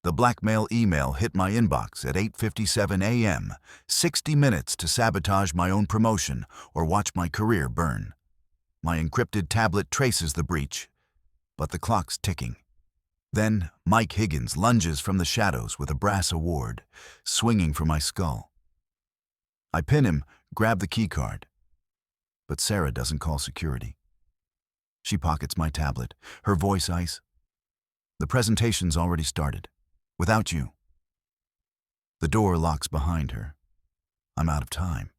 The blackmail email hit my inbox at 8:57 a.m., 60 minutes to sabotage my own promotion or watch my career burn. My encrypted tablet traces the breach, but the clock's ticking. Then Mike Higgins lunges from the shadows with a brass award, swinging for my skull. I pin him, grab the keycard. But Sarah doesn't call security. She pockets my tablet, her voice ice. The presentation's already started. Without you. The door locks behind her. I'm out of time.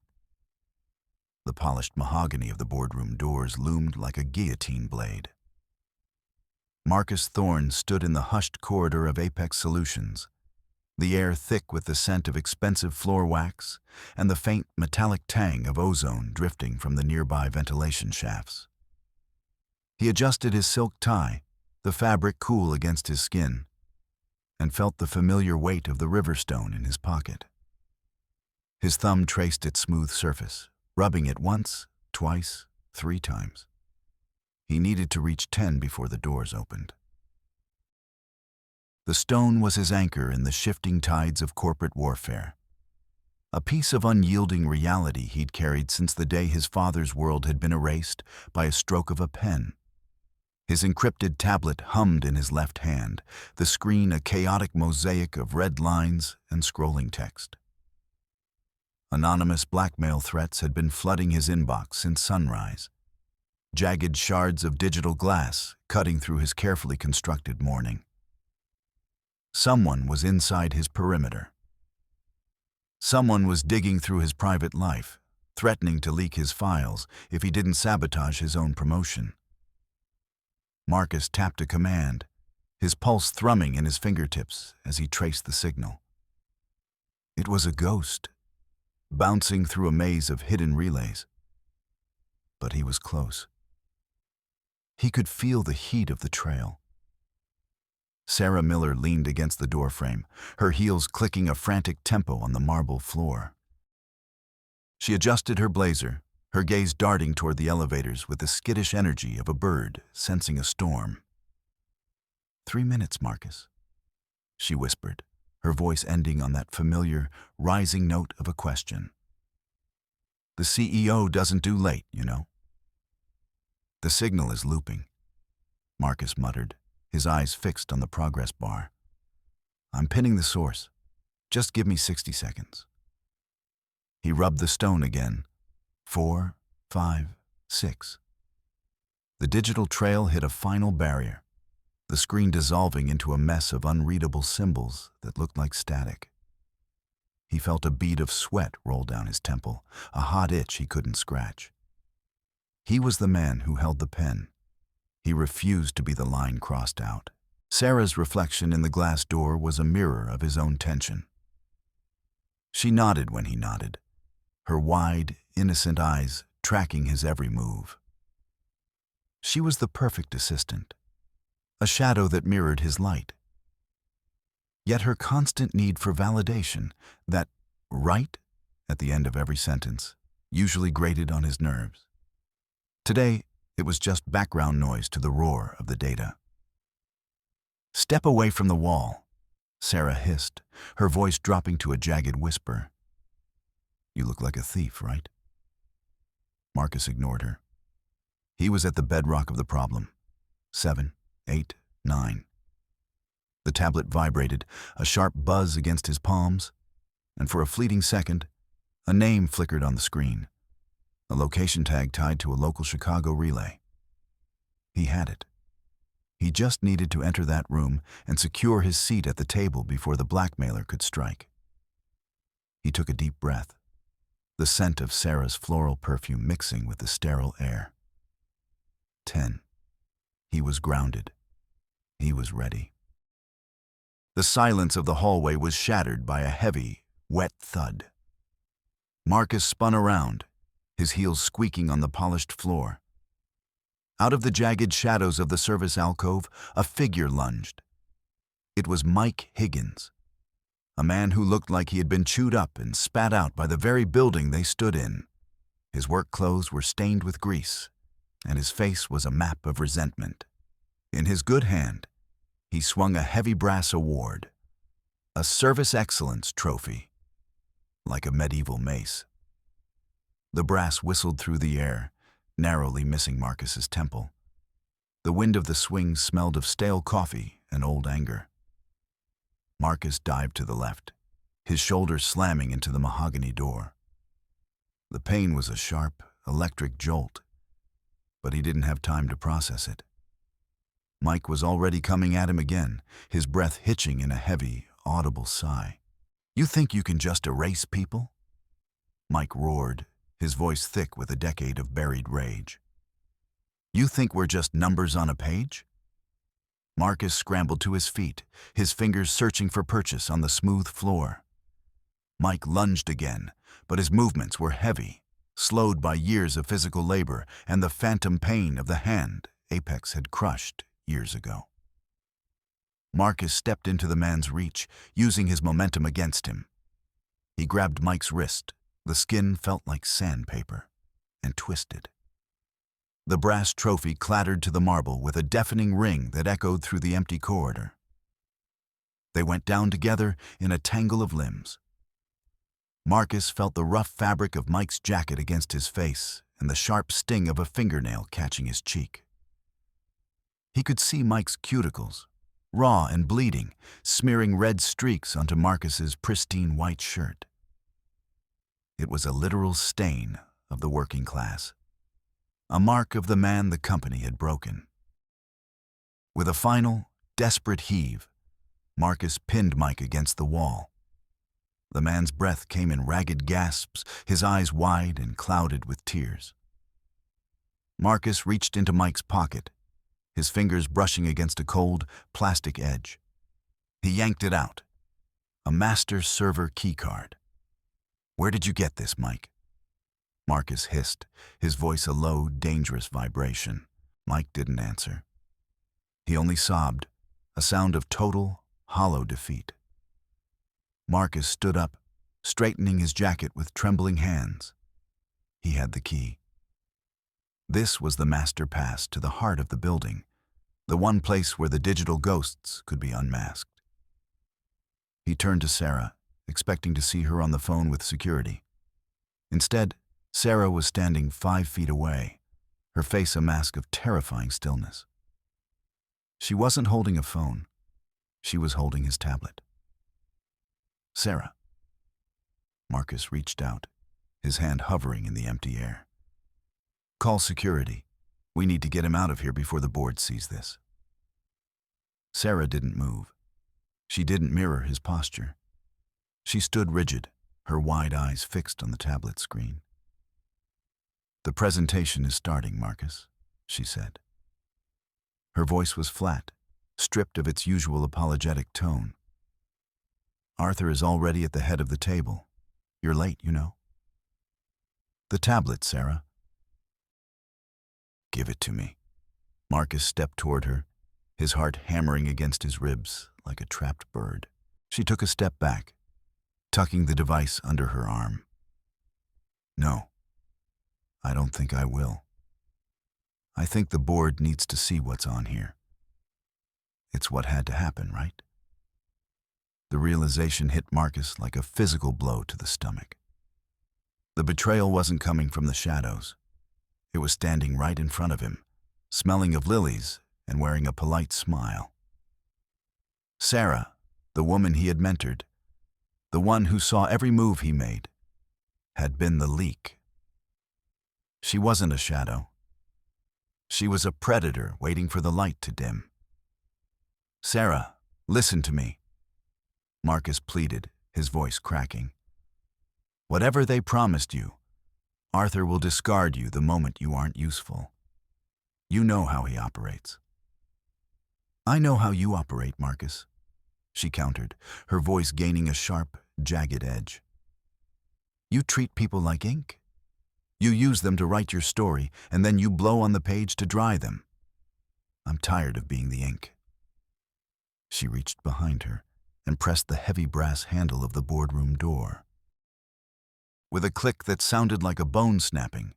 The polished mahogany of the boardroom doors loomed like a guillotine blade. Marcus Thorne stood in the hushed corridor of Apex Solutions, the air thick with the scent of expensive floor wax and the faint metallic tang of ozone drifting from the nearby ventilation shafts. He adjusted his silk tie, the fabric cool against his skin, and felt the familiar weight of the riverstone in his pocket. His thumb traced its smooth surface, rubbing it once, twice, 3 times. He needed to reach 10 before the doors opened. The stone was his anchor in the shifting tides of corporate warfare, a piece of unyielding reality he'd carried since the day his father's world had been erased by a stroke of a pen. His encrypted tablet hummed in his left hand, the screen a chaotic mosaic of red lines and scrolling text. Anonymous blackmail threats had been flooding his inbox since sunrise, jagged shards of digital glass cutting through his carefully constructed morning. Someone was inside his perimeter. Someone was digging through his private life, threatening to leak his files if he didn't sabotage his own promotion. Marcus tapped a command, his pulse thrumming in his fingertips as he traced the signal. It was a ghost, bouncing through a maze of hidden relays. But he was close. He could feel the heat of the trail. Sarah Miller leaned against the doorframe, her heels clicking a frantic tempo on the marble floor. She adjusted her blazer, her gaze darting toward the elevators with the skittish energy of a bird sensing a storm. 3 minutes, Marcus, she whispered, her voice ending on that familiar, rising note of a question. The CEO doesn't do late, you know. The signal is looping, Marcus muttered, his eyes fixed on the progress bar. I'm pinning the source. Just give me 60 seconds. He rubbed the stone again. 4, 5, 6. The digital trail hit a final barrier, the screen dissolving into a mess of unreadable symbols that looked like static. He felt a bead of sweat roll down his temple, a hot itch he couldn't scratch. He was the man who held the pen. He refused to be the line crossed out. Sarah's reflection in the glass door was a mirror of his own tension. She nodded when he nodded, her wide, innocent eyes tracking his every move. She was the perfect assistant, a shadow that mirrored his light. Yet her constant need for validation, that right at the end of every sentence, usually grated on his nerves. Today, it was just background noise to the roar of the data. Step away from the wall, Sarah hissed, her voice dropping to a jagged whisper. You look like a thief, right? Marcus ignored her. He was at the bedrock of the problem. 7, 8, 9. The tablet vibrated, a sharp buzz against his palms, and for a fleeting second, a name flickered on the screen, a location tag tied to a local Chicago relay. He had it. He just needed to enter that room and secure his seat at the table before the blackmailer could strike. He took a deep breath, the scent of Sarah's floral perfume mixing with the sterile air. 10. He was grounded. He was ready. The silence of the hallway was shattered by a heavy, wet thud. Marcus spun around, his heels squeaking on the polished floor. Out of the jagged shadows of the service alcove, a figure lunged. It was Mike Higgins, a man who looked like he had been chewed up and spat out by the very building they stood in. His work clothes were stained with grease, and his face was a map of resentment. In his good hand, he swung a heavy brass award, A service excellence trophy, like a medieval mace. The brass whistled through the air, narrowly missing Marcus's temple. The wind of the swing smelled of stale coffee and old anger. Marcus dived to the left, his shoulders slamming into the mahogany door. The pain was a sharp, electric jolt, but he didn't have time to process it. Mike was already coming at him again, his breath hitching in a heavy, audible sigh. "You think you can just erase people?" Mike roared, his voice thick with a decade of buried rage. "You think we're just numbers on a page?" Marcus scrambled to his feet, his fingers searching for purchase on the smooth floor. Mike lunged again, but his movements were heavy, slowed by years of physical labor and the phantom pain of the hand Apex had crushed years ago. Marcus stepped into the man's reach, using his momentum against him. He grabbed Mike's wrist. The skin felt like sandpaper, and twisted. The brass trophy clattered to the marble with a deafening ring that echoed through the empty corridor. They went down together in a tangle of limbs. Marcus felt the rough fabric of Mike's jacket against his face and the sharp sting of a fingernail catching his cheek. He could see Mike's cuticles, raw and bleeding, smearing red streaks onto Marcus's pristine white shirt. It was a literal stain of the working class, a mark of the man the company had broken. With a final, desperate heave, Marcus pinned Mike against the wall. The man's breath came in ragged gasps, his eyes wide and clouded with tears. Marcus reached into Mike's pocket, his fingers brushing against a cold, plastic edge. He yanked it out. A master server keycard. "Where did you get this, Mike?" Marcus hissed, his voice a low, dangerous vibration. Mike didn't answer. He only sobbed, a sound of total, hollow defeat. Marcus stood up, straightening his jacket with trembling hands. He had the key. This was the master pass to the heart of the building, the one place where the digital ghosts could be unmasked. He turned to Sarah, expecting to see her on the phone with security. Instead, Sarah was standing 5 feet away, her face a mask of terrifying stillness. She wasn't holding a phone. She was holding his tablet. "Sarah." Marcus reached out, his hand hovering in the empty air. "Call security. We need to get him out of here before the board sees this." Sarah didn't move. She didn't mirror his posture. She stood rigid, her wide eyes fixed on the tablet screen. "The presentation is starting, Marcus," she said. Her voice was flat, stripped of its usual apologetic tone. "Arthur is already at the head of the table. You're late, you know." "The tablet, Sarah." "Give it to me." Marcus stepped toward her, his heart hammering against his ribs like a trapped bird. She took a step back, tucking the device under her arm. "No, I don't think I will. I think the board needs to see what's on here. It's what had to happen, right?" The realization hit Marcus like a physical blow to the stomach. The betrayal wasn't coming from the shadows. It was standing right in front of him, smelling of lilies and wearing a polite smile. Sarah, the woman he had mentored, the one who saw every move he made, had been the leak. She wasn't a shadow. She was a predator waiting for the light to dim. "Sarah, listen to me," Marcus pleaded, his voice cracking. "Whatever they promised you, Arthur will discard you the moment you aren't useful. You know how he operates." "I know how you operate, Marcus," she countered, her voice gaining a sharp, jagged edge. "You treat people like ink. You use them to write your story, and then you blow on the page to dry them. I'm tired of being the ink." She reached behind her and pressed the heavy brass handle of the boardroom door. With a click that sounded like a bone snapping,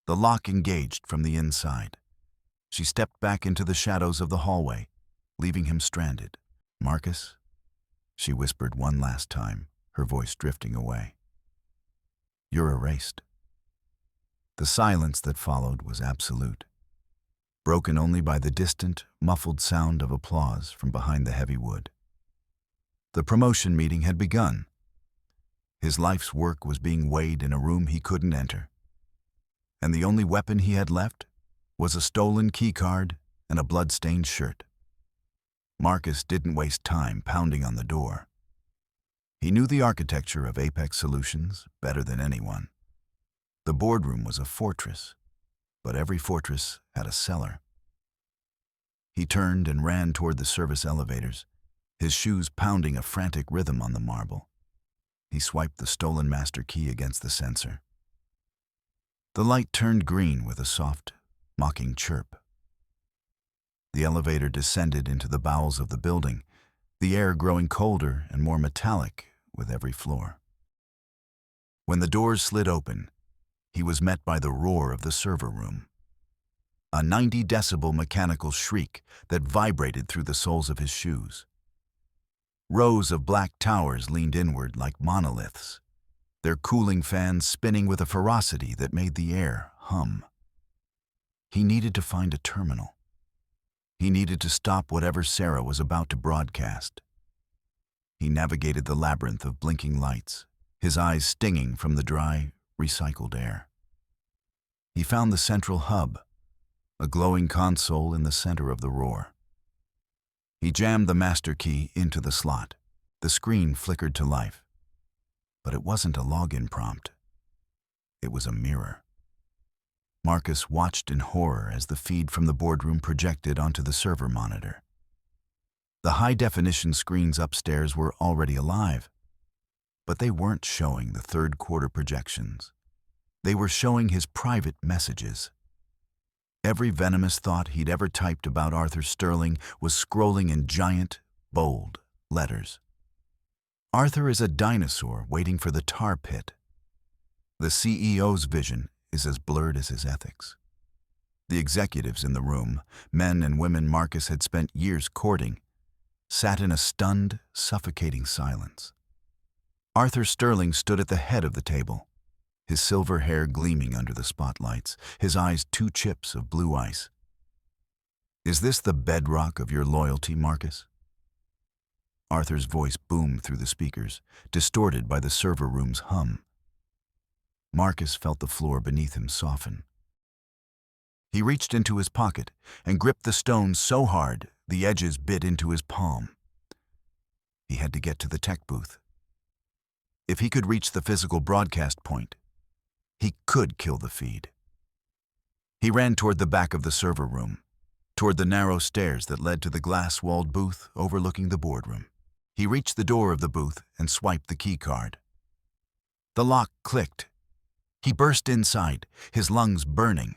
the lock engaged from the inside. She stepped back into the shadows of the hallway, leaving him stranded. "Marcus?" she whispered one last time, her voice drifting away. "You're erased." The silence that followed was absolute, broken only by the distant, muffled sound of applause from behind the heavy wood. The promotion meeting had begun. His life's work was being weighed in a room he couldn't enter, and the only weapon he had left was a stolen keycard and a blood-stained shirt. Marcus didn't waste time pounding on the door. He knew the architecture of Apex Solutions better than anyone. The boardroom was a fortress, but every fortress had a cellar. He turned and ran toward the service elevators, his shoes pounding a frantic rhythm on the marble. He swiped the stolen master key against the sensor. The light turned green with a soft, mocking chirp. The elevator descended into the bowels of the building, the air growing colder and more metallic with every floor. When the doors slid open, he was met by the roar of the server room. A 90-decibel mechanical shriek that vibrated through the soles of his shoes. Rows of black towers leaned inward like monoliths, their cooling fans spinning with a ferocity that made the air hum. He needed to find a terminal. He needed to stop whatever Sarah was about to broadcast. He navigated the labyrinth of blinking lights, his eyes stinging from the dry, recycled air. He found the central hub, a glowing console in the center of the roar. He jammed the master key into the slot. The screen flickered to life. But it wasn't a login prompt. It was a mirror. Marcus watched in horror as the feed from the boardroom projected onto the server monitor. The high-definition screens upstairs were already alive, but they weren't showing the third-quarter projections. They were showing his private messages. Every venomous thought he'd ever typed about Arthur Sterling was scrolling in giant, bold letters. Arthur is a dinosaur waiting for the tar pit. The CEO's vision is as blurred as his ethics. The executives in the room, men and women Marcus had spent years courting, sat in a stunned, suffocating silence. Arthur Sterling stood at the head of the table, his silver hair gleaming under the spotlights, his eyes two chips of blue ice. "Is this the bedrock of your loyalty, Marcus?" Arthur's voice boomed through the speakers, distorted by the server room's hum. Marcus felt the floor beneath him soften. He reached into his pocket and gripped the stone so hard the edges bit into his palm. He had to get to the tech booth. If he could reach the physical broadcast point, he could kill the feed. He ran toward the back of the server room, toward the narrow stairs that led to the glass-walled booth overlooking the boardroom. He reached the door of the booth and swiped the key card. The lock clicked. He burst inside, his lungs burning.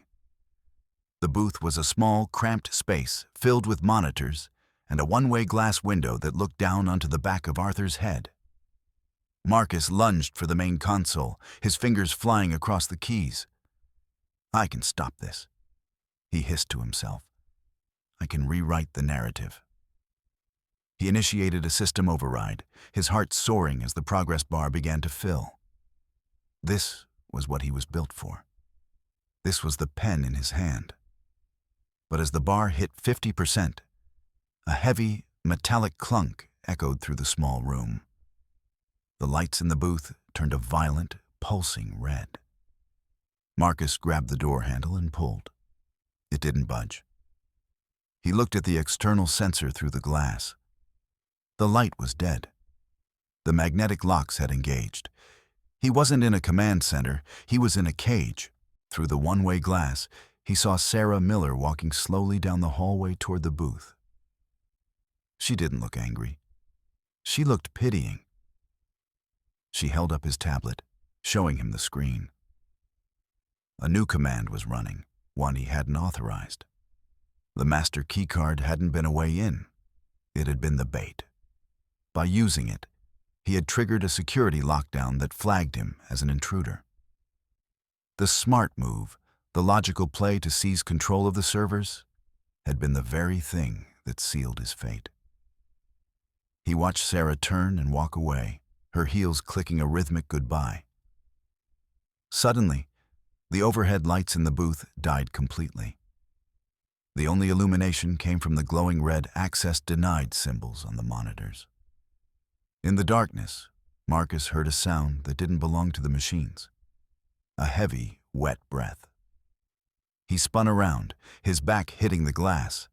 The booth was a small, cramped space filled with monitors and a one-way glass window that looked down onto the back of Arthur's head. Marcus lunged for the main console, his fingers flying across the keys. "I can stop this," he hissed to himself. "I can rewrite the narrative." He initiated a system override, his heart soaring as the progress bar began to fill. This was what he was built for. This was the pen in his hand. But as the bar hit 50%, a heavy, metallic clunk echoed through the small room. The lights in the booth turned a violent, pulsing red. Marcus grabbed the door handle and pulled. It didn't budge. He looked at the external sensor through the glass. The light was dead. The magnetic locks had engaged. He wasn't in a command center, he was in a cage. Through the one-way glass, he saw Sarah Miller walking slowly down the hallway toward the booth. She didn't look angry. She looked pitying. She held up his tablet, showing him the screen. A new command was running, one he hadn't authorized. The master keycard hadn't been a way in. It had been the bait. By using it, he had triggered a security lockdown that flagged him as an intruder. The smart move, the logical play to seize control of the servers, had been the very thing that sealed his fate. He watched Sarah turn and walk away, her heels clicking a rhythmic goodbye. Suddenly, the overhead lights in the booth died completely. The only illumination came from the glowing red "Access Denied" symbols on the monitors. In the darkness, Marcus heard a sound that didn't belong to the machines. A heavy, wet breath. He spun around, his back hitting the glass.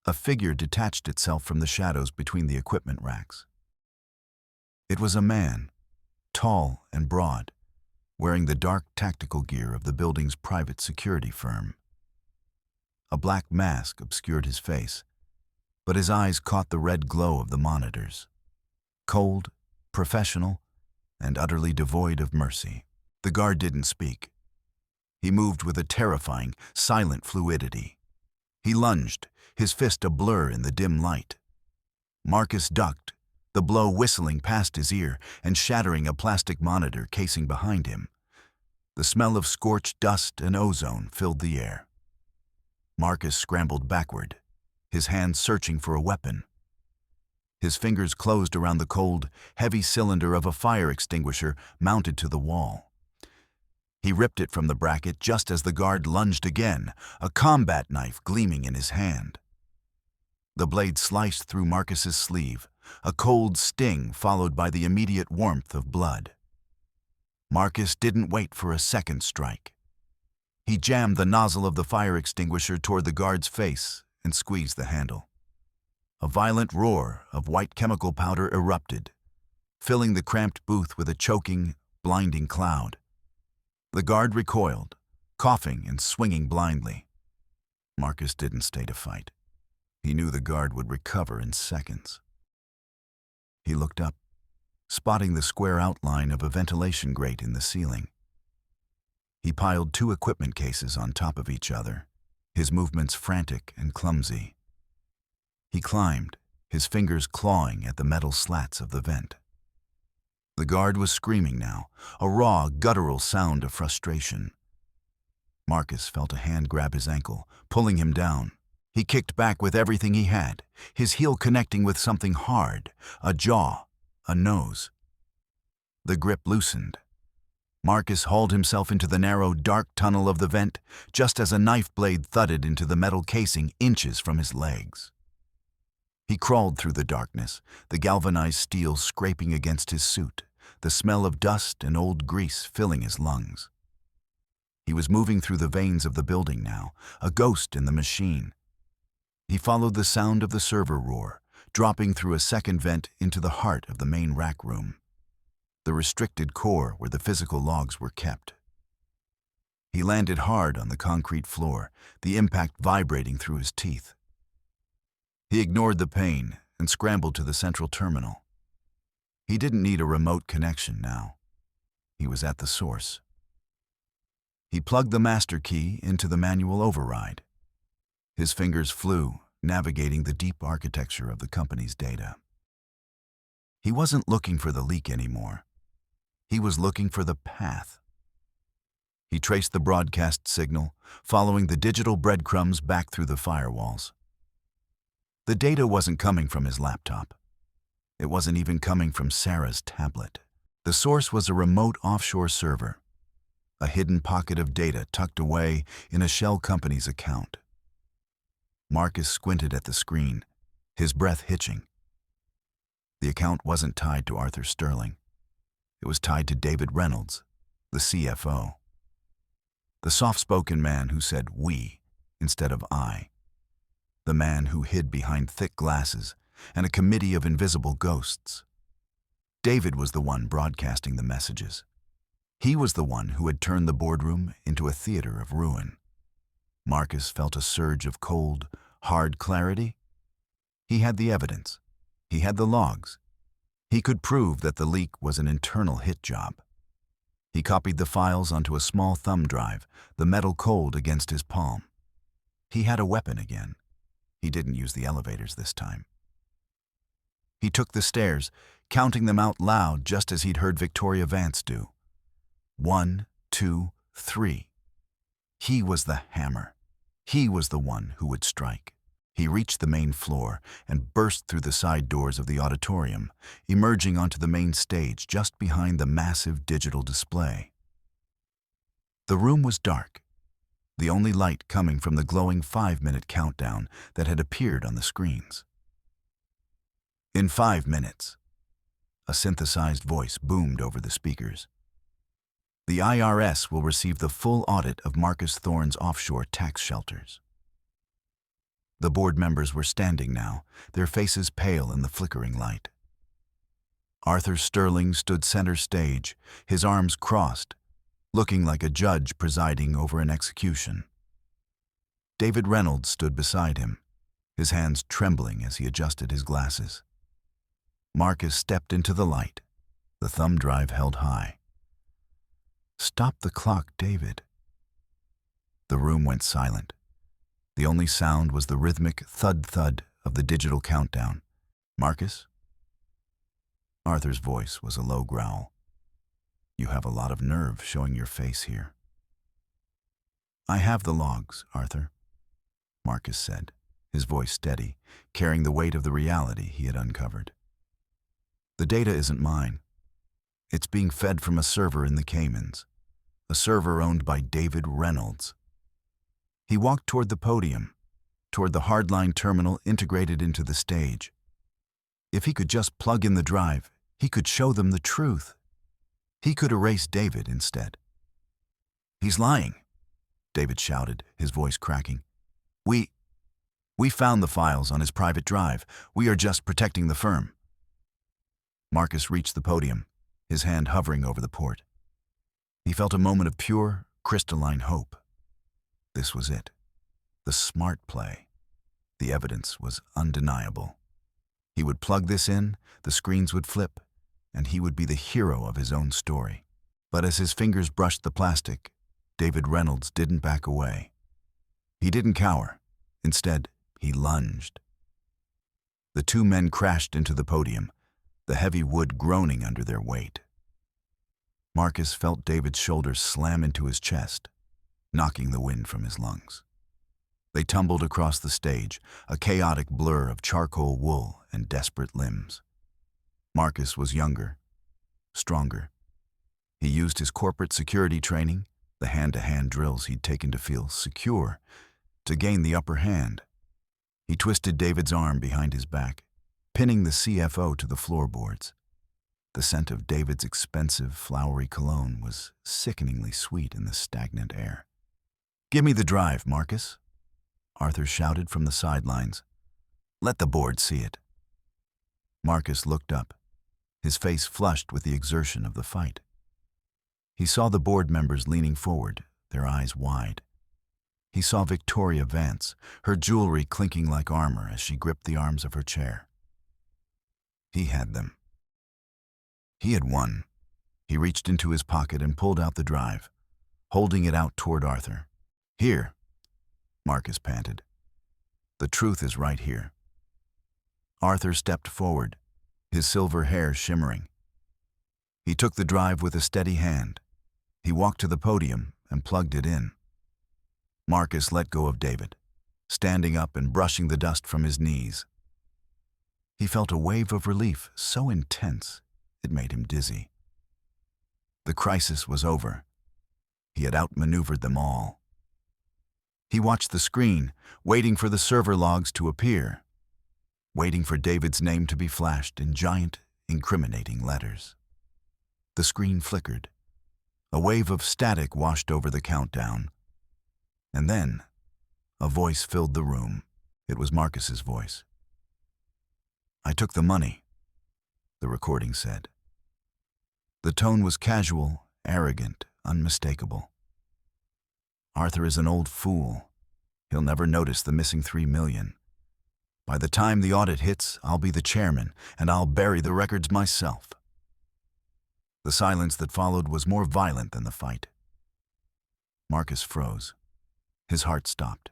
A figure detached itself from the shadows between the equipment racks. It was a man, tall and broad, wearing the dark tactical gear of the building's private security firm. A black mask obscured his face, but his eyes caught the red glow of the monitors. Cold, professional, and utterly devoid of mercy. The guard didn't speak. He moved with a terrifying, silent fluidity. He lunged, his fist a blur in the dim light. Marcus ducked, the blow whistling past his ear and shattering a plastic monitor casing behind him. The smell of scorched dust and ozone filled the air. Marcus scrambled backward, his hands searching for a weapon. His fingers closed around the cold, heavy cylinder of a fire extinguisher mounted to the wall. He ripped it from the bracket just as the guard lunged again, a combat knife gleaming in his hand. The blade sliced through Marcus's sleeve, a cold sting followed by the immediate warmth of blood. Marcus didn't wait for a second strike. He jammed the nozzle of the fire extinguisher toward the guard's face and squeezed the handle. A violent roar of white chemical powder erupted, filling the cramped booth with a choking, blinding cloud. The guard recoiled, coughing and swinging blindly. Marcus didn't stay to fight. He knew the guard would recover in seconds. He looked up, spotting the square outline of a ventilation grate in the ceiling. He piled 2 equipment cases on top of each other, his movements frantic and clumsy. He climbed, his fingers clawing at the metal slats of the vent. The guard was screaming now, a raw, guttural sound of frustration. Marcus felt a hand grab his ankle, pulling him down. He kicked back with everything he had, his heel connecting with something hard, a jaw, a nose. The grip loosened. Marcus hauled himself into the narrow, dark tunnel of the vent, just as a knife blade thudded into the metal casing inches from his legs. He crawled through the darkness, the galvanized steel scraping against his suit, the smell of dust and old grease filling his lungs. He was moving through the veins of the building now, a ghost in the machine. He followed the sound of the server roar, dropping through a second vent into the heart of the main rack room, the restricted core where the physical logs were kept. He landed hard on the concrete floor, the impact vibrating through his teeth. He ignored the pain and scrambled to the central terminal. He didn't need a remote connection now. He was at the source. He plugged the master key into the manual override. His fingers flew, navigating the deep architecture of the company's data. He wasn't looking for the leak anymore. He was looking for the path. He traced the broadcast signal, following the digital breadcrumbs back through the firewalls. The data wasn't coming from his laptop. It wasn't even coming from Sarah's tablet. The source was a remote offshore server, a hidden pocket of data tucked away in a shell company's account. Marcus squinted at the screen, his breath hitching. The account wasn't tied to Arthur Sterling. It was tied to David Reynolds, the CFO. The soft-spoken man who said "we" instead of "I." The man who hid behind thick glasses and a committee of invisible ghosts. David was the one broadcasting the messages. He was the one who had turned the boardroom into a theater of ruin. Marcus felt a surge of cold, hard clarity. He had the evidence. He had the logs. He could prove that the leak was an internal hit job. He copied the files onto a small thumb drive, the metal cold against his palm. He had a weapon again. He didn't use the elevators this time. He took the stairs, counting them out loud just as he'd heard Victoria Vance do. 1, 2, 3. He was the hammer. He was the one who would strike. He reached the main floor and burst through the side doors of the auditorium, emerging onto the main stage just behind the massive digital display. The room was dark, the only light coming from the glowing 5-minute countdown that had appeared on the screens. In 5 minutes, a synthesized voice boomed over the speakers. The IRS will receive the full audit of Marcus Thorne's offshore tax shelters. The board members were standing now, their faces pale in the flickering light. Arthur Sterling stood center stage, his arms crossed, looking like a judge presiding over an execution. David Reynolds stood beside him, his hands trembling as he adjusted his glasses. Marcus stepped into the light, the thumb drive held high. "Stop the clock, David." The room went silent. The only sound was the rhythmic thud-thud of the digital countdown. "Marcus?" Arthur's voice was a low growl. "You have a lot of nerve showing your face here." "I have the logs, Arthur," Marcus said, his voice steady, carrying the weight of the reality he had uncovered. "The data isn't mine. It's being fed from a server in the Caymans, a server owned by David Reynolds." He walked toward the podium, toward the hardline terminal integrated into the stage. If he could just plug in the drive, he could show them the truth. He could erase David instead. "He's lying," David shouted, his voice cracking. We found the files on his private drive. We are just protecting the firm." Marcus reached the podium, his hand hovering over the port. He felt a moment of pure, crystalline hope. This was it. The smart play. The evidence was undeniable. He would plug this in, the screens would flip, and he would be the hero of his own story. But as his fingers brushed the plastic, David Reynolds didn't back away. He didn't cower. Instead, he lunged. The two men crashed into the podium, the heavy wood groaning under their weight. Marcus felt David's shoulders slam into his chest, knocking the wind from his lungs. They tumbled across the stage, a chaotic blur of charcoal wool and desperate limbs. Marcus was younger, stronger. He used his corporate security training, the hand-to-hand drills he'd taken to feel secure, to gain the upper hand. He twisted David's arm behind his back, pinning the CFO to the floorboards. The scent of David's expensive, flowery cologne was sickeningly sweet in the stagnant air. "Give me the drive, Marcus," Arthur shouted from the sidelines. "Let the board see it." Marcus looked up, his face flushed with the exertion of the fight. He saw the board members leaning forward, their eyes wide. He saw Victoria Vance, her jewelry clinking like armor as she gripped the arms of her chair. He had them. He had won. He reached into his pocket and pulled out the drive, holding it out toward Arthur. "Here," Marcus panted. "The truth is right here." Arthur stepped forward, his silver hair shimmering. He took the drive with a steady hand. He walked to the podium and plugged it in. Marcus let go of David, standing up and brushing the dust from his knees. He felt a wave of relief so intense it made him dizzy. The crisis was over. He had outmaneuvered them all. He watched the screen, waiting for the server logs to appear, waiting for David's name to be flashed in giant, incriminating letters. The screen flickered. A wave of static washed over the countdown. And then, a voice filled the room. It was Marcus's voice. "I took the money," the recording said. The tone was casual, arrogant, unmistakable. "Arthur is an old fool. He'll never notice the missing $3 million. By the time the audit hits, I'll be the chairman, and I'll bury the records myself." The silence that followed was more violent than the fight. Marcus froze. His heart stopped.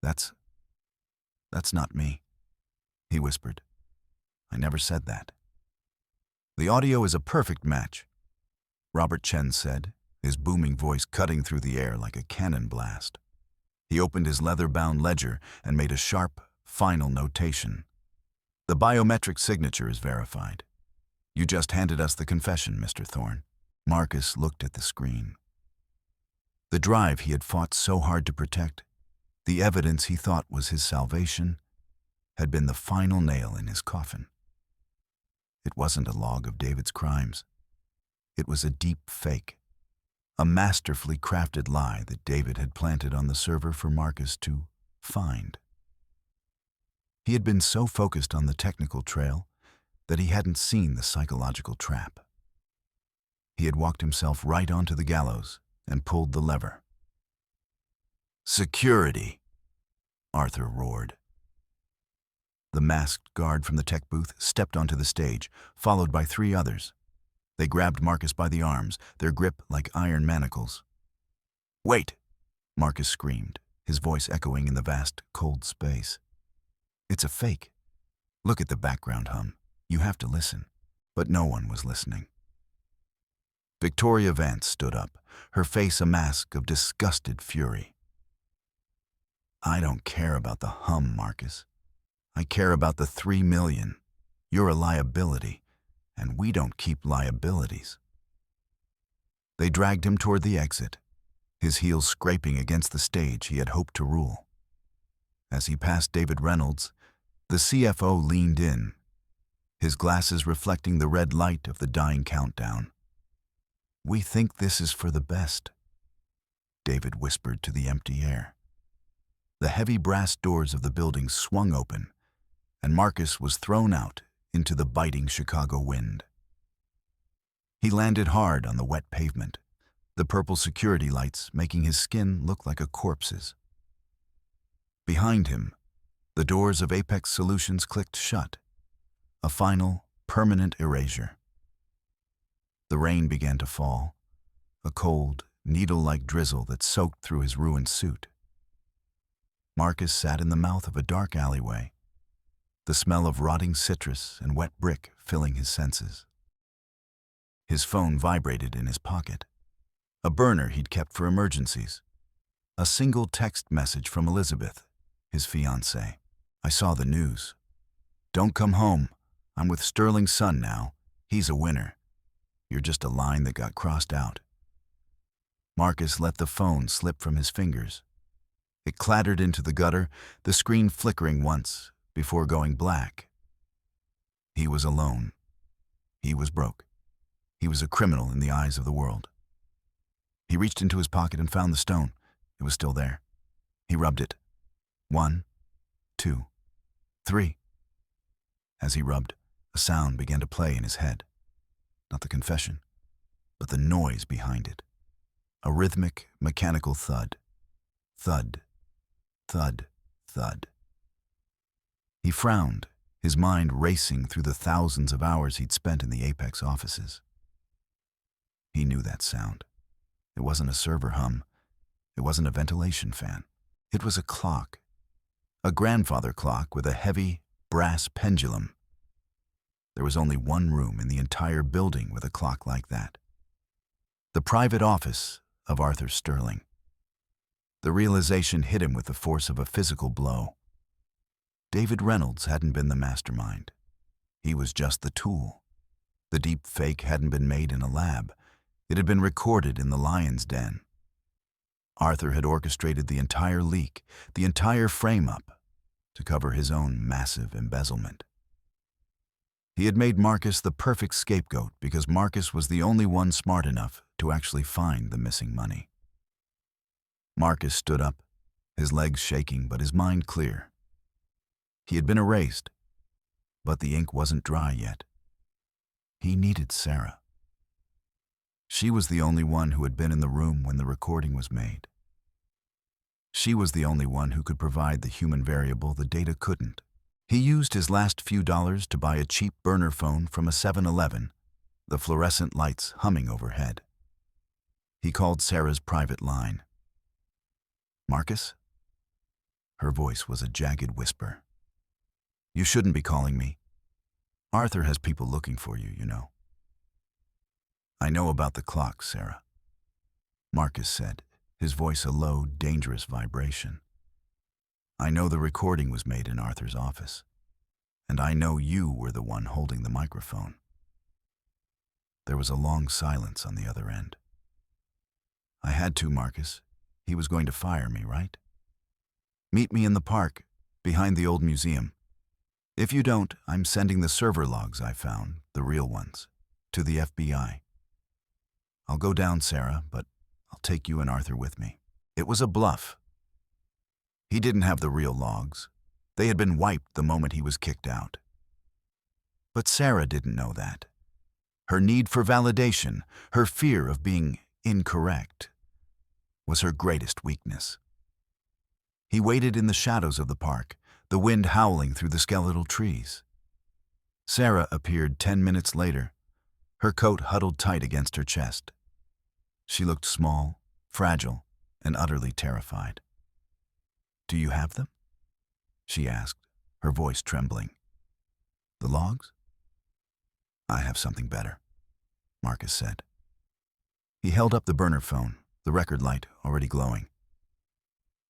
That's not me," he whispered. "I never said that." "The audio is a perfect match," Robert Chen said, his booming voice cutting through the air like a cannon blast. He opened his leather-bound ledger and made a sharp, final notation. "The biometric signature is verified. You just handed us the confession, Mr. Thorne." Marcus looked at the screen. The drive he had fought so hard to protect, the evidence he thought was his salvation, had been the final nail in his coffin. It wasn't a log of David's crimes. It was a deep fake, a masterfully crafted lie that David had planted on the server for Marcus to find. He had been so focused on the technical trail that he hadn't seen the psychological trap. He had walked himself right onto the gallows and pulled the lever. "Security!" Arthur roared. The masked guard from the tech booth stepped onto the stage, followed by 3 others. They grabbed Marcus by the arms, their grip like iron manacles. "Wait!" Marcus screamed, his voice echoing in the vast, cold space. "It's a fake. Look at the background hum. You have to listen." But no one was listening. Victoria Vance stood up, her face a mask of disgusted fury. "I don't care about the hum, Marcus. I care about the 3 million. You're a liability, and we don't keep liabilities." They dragged him toward the exit, his heels scraping against the stage he had hoped to rule. As he passed David Reynolds, the CFO leaned in, his glasses reflecting the red light of the dying countdown. "We think this is for the best," David whispered to the empty air. The heavy brass doors of the building swung open, and Marcus was thrown out into the biting Chicago wind. He landed hard on the wet pavement, the purple security lights making his skin look like a corpse's. Behind him, the doors of Apex Solutions clicked shut, a final, permanent erasure. The rain began to fall, a cold, needle-like drizzle that soaked through his ruined suit. Marcus sat in the mouth of a dark alleyway, the smell of rotting citrus and wet brick filling his senses. His phone vibrated in his pocket, a burner he'd kept for emergencies. A single text message from Elizabeth, his fiancée. "I saw the news. Don't come home. I'm with Sterling's son now. He's a winner. You're just a line that got crossed out." Marcus let the phone slip from his fingers. It clattered into the gutter, the screen flickering once before going black. He was alone. He was broke. He was a criminal in the eyes of the world. He reached into his pocket and found the stone. It was still there. He rubbed it. 1, 2, 3. As he rubbed, a sound began to play in his head. Not the confession, but the noise behind it. A rhythmic, mechanical thud. Thud, thud, thud. He frowned, his mind racing through the thousands of hours he'd spent in the Apex offices. He knew that sound. It wasn't a server hum. It wasn't a ventilation fan. It was a clock. A grandfather clock with a heavy, brass pendulum. There was only one room in the entire building with a clock like that. The private office of Arthur Sterling. The realization hit him with the force of a physical blow. David Reynolds hadn't been the mastermind. He was just the tool. The deep fake hadn't been made in a lab. It had been recorded in the lion's den. Arthur had orchestrated the entire leak, the entire frame-up, to cover his own massive embezzlement. He had made Marcus the perfect scapegoat because Marcus was the only one smart enough to actually find the missing money. Marcus stood up, his legs shaking but his mind clear. He had been erased, but the ink wasn't dry yet. He needed Sarah. She was the only one who had been in the room when the recording was made. She was the only one who could provide the human variable the data couldn't. He used his last few dollars to buy a cheap burner phone from a 7-Eleven, the fluorescent lights humming overhead. He called Sarah's private line. "Marcus?" Her voice was a jagged whisper. "You shouldn't be calling me. Arthur has people looking for you, you know." "I know about the clock, Sarah," Marcus said, his voice a low, dangerous vibration. "I know the recording was made in Arthur's office, and I know you were the one holding the microphone." There was a long silence on the other end. "I had to, Marcus. He was going to fire me, right? Meet me in the park, behind the old museum. If you don't, I'm sending the server logs I found, the real ones, to the FBI. I'll go down, Sarah, but I'll take you and Arthur with me." It was a bluff. He didn't have the real logs. They had been wiped the moment he was kicked out. But Sarah didn't know that. Her need for validation, her fear of being incorrect, was her greatest weakness. He waited in the shadows of the park, the wind howling through the skeletal trees. Sarah appeared 10 minutes later, her coat huddled tight against her chest. She looked small, fragile, and utterly terrified. "Do you have them?" she asked, her voice trembling. "The logs?" "I have something better," Marcus said. He held up the burner phone, the record light already glowing.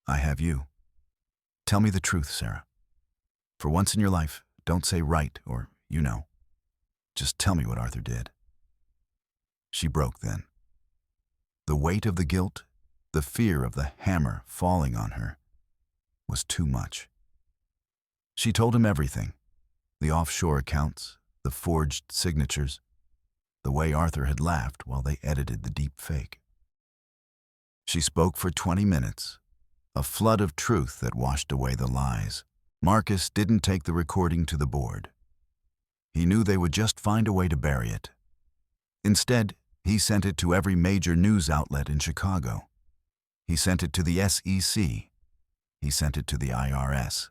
"I have you. Tell me the truth, Sarah. For once in your life, don't say right or you know. Just tell me what Arthur did." She broke then. The weight of the guilt, the fear of the hammer falling on her, was too much. She told him everything: the offshore accounts, the forged signatures, the way Arthur had laughed while they edited the deep fake. She spoke for 20 minutes, a flood of truth that washed away the lies. Marcus didn't take the recording to the board. He knew they would just find a way to bury it. Instead, he sent it to every major news outlet in Chicago. He sent it to the SEC. He sent it to the IRS.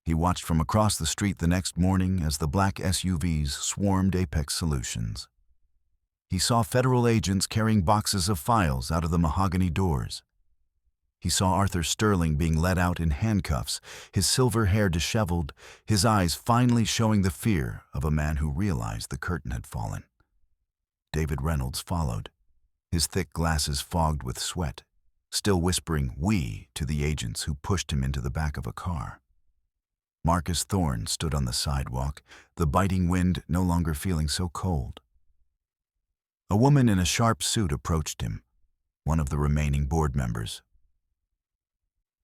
He watched from across the street the next morning as the black SUVs swarmed Apex Solutions. He saw federal agents carrying boxes of files out of the mahogany doors. He saw Arthur Sterling being led out in handcuffs, his silver hair disheveled, his eyes finally showing the fear of a man who realized the curtain had fallen. David Reynolds followed, his thick glasses fogged with sweat, still whispering "we" to the agents who pushed him into the back of a car. Marcus Thorne stood on the sidewalk, the biting wind no longer feeling so cold. A woman in a sharp suit approached him, one of the remaining board members.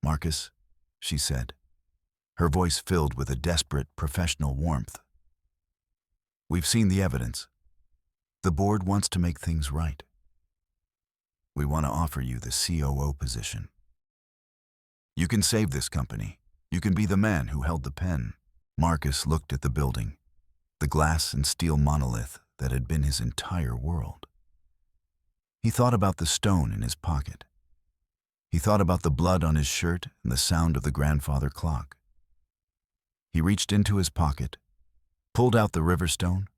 "Marcus," she said, her voice filled with a desperate professional warmth. "We've seen the evidence. The board wants to make things right. We want to offer you the COO position. You can save this company. You can be the man who held the pen." Marcus looked at the building, the glass and steel monolith that had been his entire world. He thought about the stone in his pocket. He thought about the blood on his shirt and the sound of the grandfather clock. He reached into his pocket, pulled out the river stone,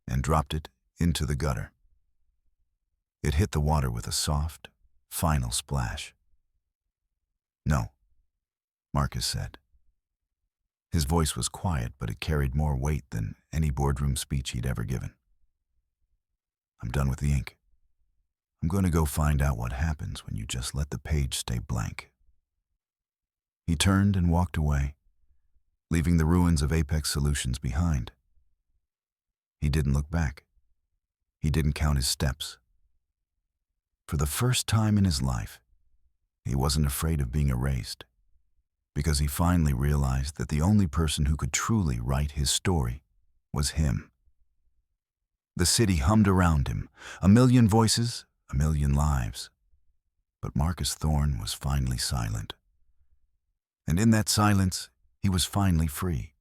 and dropped it into the gutter. It hit the water with a soft, final splash. "No," Marcus said. His voice was quiet, but it carried more weight than any boardroom speech he'd ever given. "I'm done with the ink. I'm going to go find out what happens when you just let the page stay blank." He turned and walked away, leaving the ruins of Apex Solutions behind. He didn't look back. He didn't count his steps. For the first time in his life, he wasn't afraid of being erased, because he finally realized that the only person who could truly write his story was him. The city hummed around him, a million voices, a million lives. But Marcus Thorne was finally silent. And in that silence, he was finally free.